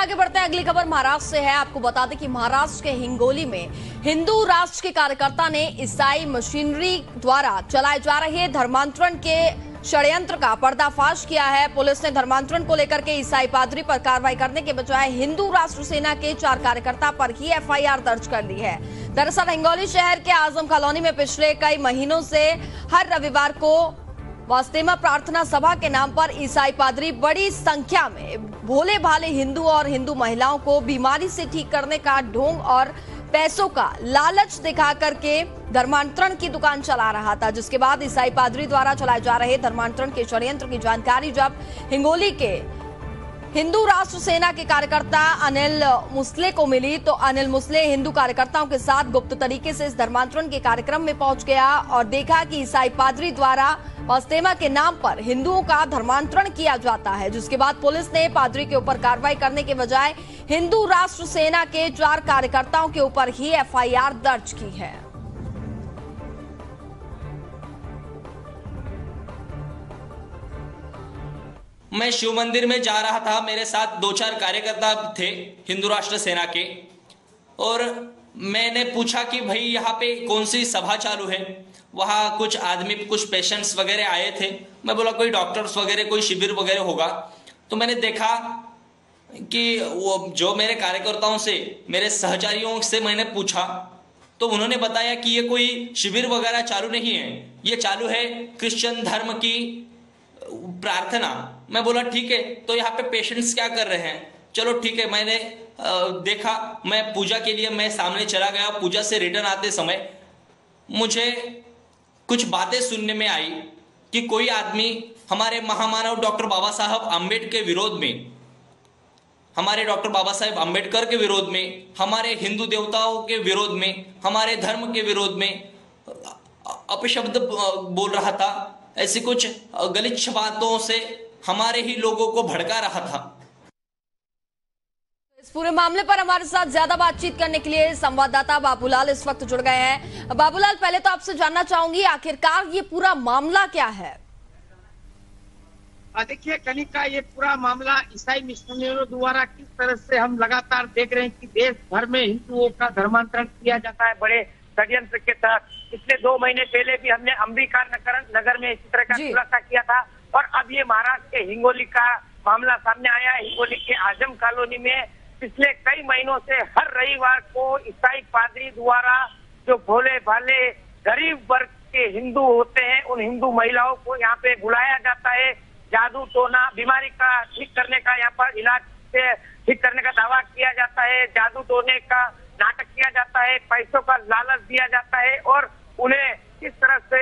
आगे बढ़ते हैं, अगली खबर महाराष्ट्र से है। आपको बता दें कि महाराष्ट्र के हिंगोली में हिंदू राष्ट्र के कार्यकर्ता ने ईसाई मशीनरी द्वारा चलाए जा रहे धर्मांतरण के षड्यंत्र का पर्दाफाश किया है। पुलिस ने धर्मांतरण को लेकर के ईसाई पादरी पर कार्रवाई करने के बजाय हिंदू राष्ट्र सेना के 4 कार्यकर्ता पर ही एफआईआर दर्ज कर ली है। दरअसल हिंगोली शहर के आजम कॉलोनी में पिछले कई महीनों से हर रविवार को वास्तेमा प्रार्थना सभा के नाम पर ईसाई पादरी बड़ी संख्या में भोले भाले हिंदू और हिंदू महिलाओं को बीमारी से ठीक करने का ढोंग और पैसों का लालच दिखा करके धर्मांतरण की दुकान चला रहा था, जिसके बाद ईसाई पादरी द्वारा चलाए जा रहे धर्मांतरण के षड्यंत्र की जानकारी जब हिंगोली के हिंदू राष्ट्र सेना के कार्यकर्ता अनिल मुसले को मिली तो अनिल मुसले हिंदू कार्यकर्ताओं के साथ गुप्त तरीके से इस धर्मांतरण के कार्यक्रम में पहुंच गया और देखा कि ईसाई पादरी द्वारा वास्तेमा के नाम पर हिंदुओं का धर्मांतरण किया जाता है, जिसके बाद पुलिस ने पादरी के ऊपर कार्रवाई करने के बजाय हिंदू राष्ट्र सेना के 4 कार्यकर्ताओं के ऊपर ही एफआईआर दर्ज की है। मैं शिव मंदिर में जा रहा था, मेरे साथ 2-4 कार्यकर्ता थे हिंदू राष्ट्र सेना के, और मैंने पूछा कि भाई यहाँ पे कौन सी सभा चालू है। वहाँ कुछ आदमी, कुछ पेशेंट्स वगैरह आए थे। मैं बोला कोई डॉक्टर्स वगैरह, कोई शिविर वगैरह होगा। तो मैंने देखा कि वो जो मेरे कार्यकर्ताओं से, मेरे सहचारियों से मैंने पूछा तो उन्होंने बताया कि ये कोई शिविर वगैरह चालू नहीं है, ये चालू है क्रिश्चियन धर्म की प्रार्थना। मैं बोला ठीक है, तो यहाँ पे पेशेंट्स क्या कर रहे हैं? चलो ठीक है। मैंने देखा, मैं पूजा के लिए मैं सामने चला गया। पूजा से रिटर्न आते समय मुझे कुछ बातें सुनने में आई कि कोई आदमी हमारे महामानव डॉक्टर बाबा साहब आम्बेडकर के विरोध में, हमारे डॉक्टर बाबा साहेब आम्बेडकर के विरोध में, हमारे हिंदू देवताओं के विरोध में, हमारे धर्म के विरोध में अपशब्द बोल रहा था। ऐसी कुछ गलिच्छ बातों से हमारे ही लोगों को भड़का रहा था। इस पूरे मामले पर हमारे साथ ज्यादा बातचीत करने के लिए संवाददाता बाबूलाल इस वक्त जुड़ गए हैं। बाबूलाल, पहले तो आपसे जानना चाहूंगी आखिरकार ये पूरा मामला क्या है? देखिए कनिका, ये पूरा मामला ईसाई मिशनरियों द्वारा किस तरह से हम लगातार देख रहे हैं कि देश भर में हिंदुओं का धर्मांतरण किया जाता है बड़े षड्यंत्र के तहत। पिछले 2 महीने पहले भी हमने अंबिका नगर में इसी तरह का खुलासा किया था, और अब ये महाराष्ट्र के हिंगोली का मामला सामने आया है। हिंगोली के आजम कॉलोनी में पिछले कई महीनों से हर रविवार को ईसाई पादरी द्वारा जो भोले भाले गरीब वर्ग के हिंदू होते हैं, उन हिंदू महिलाओं को यहाँ पे बुलाया जाता है। जादू टोना, बीमारी का ठीक करने का, यहाँ पर इलाज से ठीक करने का दावा किया जाता है। जादू टोने का नाटक किया जाता है, पैसों का लालच दिया जाता है, और उन्हें किस तरह से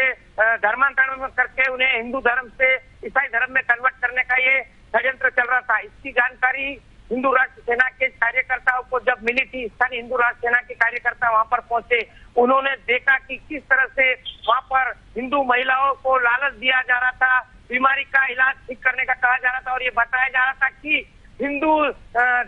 धर्मांतरण करके उन्हें हिंदू धर्म से ईसाई धर्म में कन्वर्ट करने का ये षड्यंत्र चल रहा था। इसकी जानकारी हिंदू राष्ट्र सेना के कार्यकर्ताओं को जब मिली थी, स्थानीय हिंदू राष्ट्र सेना के कार्यकर्ता वहां पर पहुंचे। उन्होंने देखा कि किस तरह से वहां पर हिंदू महिलाओं को लालच दिया जा रहा था, बीमारी का इलाज ठीक करने का कहा जा रहा था, और ये बताया जा रहा था कि हिंदू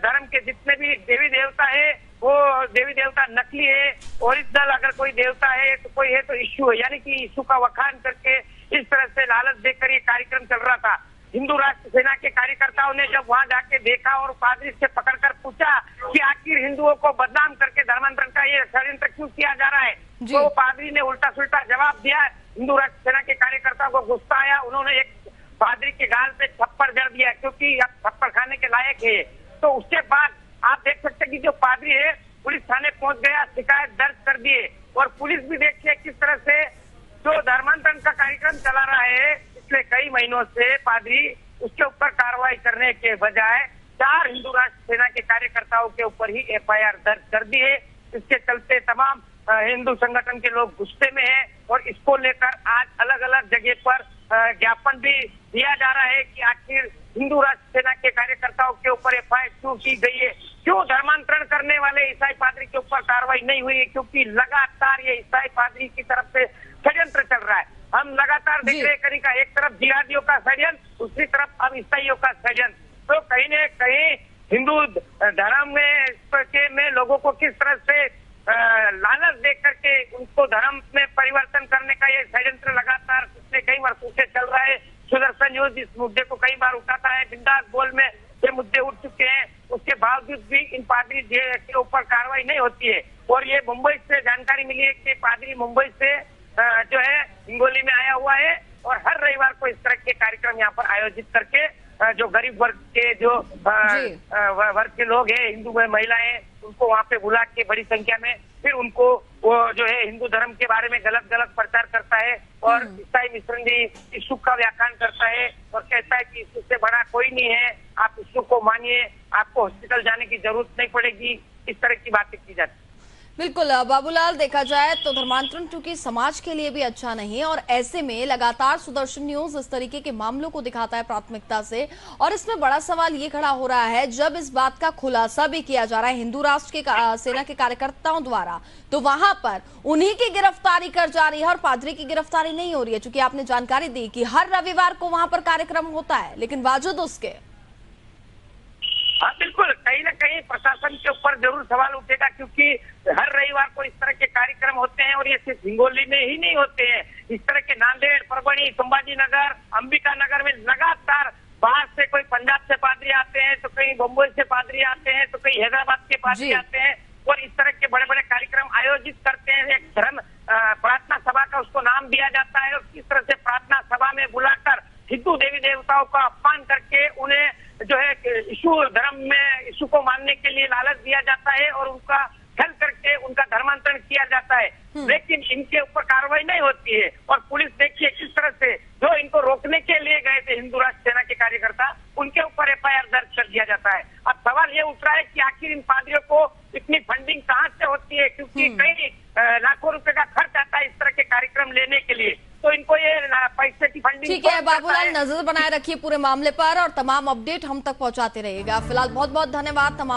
धर्म के जितने भी देवी देवता है वो देवी देवता नकली है, ओरिजिनल अगर कोई देवता है तो कोई है तो यीशु है, यानी कि यीशु का वखान करके इस तरह से लालच देकर ये कार्यक्रम चल रहा था। हिंदू राष्ट्र सेना के कार्यकर्ताओं ने जब वहां जाके देखा और पादरी से पकड़कर पूछा कि आखिर हिंदुओं को बदनाम करके धर्मांतरण का ये षड्यंत्र क्यों किया जा रहा है, तो पादरी ने उल्टा सुल्टा जवाब दिया। हिंदू राष्ट्र सेना के कार्यकर्ताओं को गुस्सा आया, उन्होंने एक पादरी के गाल पे थप्पड़ जड़ दिया, क्योंकि अब थप्पड़ खाने के लायक है। तो उसके बाद आप देख सकते हैं कि जो पादरी है पुलिस थाने पहुंच गया, शिकायत दर्ज कर दिए, और पुलिस भी देखिए किस तरह से जो धर्मांतरण का कार्यक्रम चला रहा है पिछले कई महीनों से पादरी, उसके ऊपर कार्रवाई करने के बजाय 4 हिंदू राष्ट्र सेना के कार्यकर्ताओं के ऊपर ही एफआईआर दर्ज कर दी है। इसके चलते तमाम हिंदू संगठन के लोग गुस्से में हैं, और इसको लेकर आज अलग अलग जगह पर ज्ञापन भी दिया जा रहा है कि आखिर हिंदू राष्ट्र सेना के कार्यकर्ताओं के ऊपर एफआईआर क्यों की गई है, क्यों धर्मांतरण करने वाले ईसाई पादरी के ऊपर कार्रवाई नहीं हुई है, क्योंकि लगातार ये ईसाई पादरी की तरफ से षड्यंत्र चल रहा है। हम लगातार देख रहे हैं का एक तरफ जिहादियों का षड्यंत्र, दूसरी तरफ अब ईसाइयों का षड्यंत्र। तो कहीं न कहीं हिंदू धर्म में लोगों को किस तरह से लालच दे करके उनको धर्म में परिवर्तन करने का ये षड्यंत्र लगातार पिछले कई वर्षों से चल रहा है। सुदर्शन न्यूज इस मुद्दे को कई बार उठाता है, बिंदास बोल में ये मुद्दे उठ चुके हैं, उसके बावजूद बावजूद भी इन पादरी के ऊपर कार्रवाई नहीं होती है। और ये मुंबई से जानकारी मिली है कि पादरी मुंबई से जो है हिंगोली में आया हुआ है और हर रविवार को इस तरह के कार्यक्रम यहाँ पर आयोजित करके जो गरीब वर्ग के जो वर्ग के लोग हैं, हिंदू महिलाएं, उनको वहाँ पे बुला के बड़ी संख्या में फिर उनको वो जो है हिंदू धर्म के बारे में गलत गलत प्रचार करता है और ईसाई मिश्रण जी यीशु का व्याख्यान करता है और कहता है कि यीशु से बड़ा कोई नहीं है, आप यीशु को मानिए, आपको हॉस्पिटल जाने की जरूरत नहीं पड़ेगी, इस तरह की बातें की जाती है। बिल्कुल बाबूलाल, देखा जाए तो धर्मांतरण चूंकि समाज के लिए भी अच्छा नहीं है और ऐसे में लगातार सुदर्शन न्यूज इस तरीके के मामलों को दिखाता है प्राथमिकता से। और इसमें बड़ा सवाल ये खड़ा हो रहा है, जब इस बात का खुलासा भी किया जा रहा है हिंदू राष्ट्र के सेना के कार्यकर्ताओं द्वारा, तो वहां पर उन्हीं की गिरफ्तारी कर जा रही है और पादरी की गिरफ्तारी नहीं हो रही है। चूंकि आपने जानकारी दी कि हर रविवार को वहां पर कार्यक्रम होता है, लेकिन बावजूद उसके हाँ बिल्कुल, कहीं ना कहीं प्रशासन के ऊपर जरूर सवाल उठेगा, क्योंकि हर रविवार को इस तरह के कार्यक्रम होते हैं और ये सिर्फ हिंगोली में ही नहीं होते हैं। इस तरह के नांदेड़, परभणी, संभाजी नगर, अंबिका नगर में लगातार बाहर से कोई पंजाब से पादरी आते हैं, तो कहीं मुंबई से पादरी आते हैं, तो कहीं हैदराबाद के पादरी आते हैं और इस तरह के बड़े बड़े कार्यक्रम आयोजित करते हैं। एक धर्म प्रार्थना सभा का उसको नाम दिया जाता है और किस तरह से प्रार्थना सभा में बुलाकर हिंदू देवी देवताओं का अपमान करके उन्हें जो है यीशु धर्म में यीशु को मानने के लिए लालच दिया जाता है और उनका छल करके उनका धर्मांतरण किया जाता है। लेकिन इनके ऊपर कार्रवाई नहीं होती है और पुलिस देखिए किस तरह से जो इनको रोकने के लिए गए थे हिंदू राष्ट्र सेना के कार्यकर्ता, उनके ऊपर FIR दर्ज कर दिया जाता है। अब सवाल ये उठ रहा है कि आखिर इन पादरियों को इतनी फंडिंग कहाँ से होती है, क्योंकि कई लाखों रुपए का खर्च आता है इस तरह के कार्यक्रम लेने के लिए, तो इनको ये पैसे की फंडिंग। ठीक है बाबूलाल, नजर बनाए रखिए पूरे मामले पर और तमाम अपडेट हम तक पहुंचाते रहिएगा। फिलहाल बहुत बहुत धन्यवाद तमाम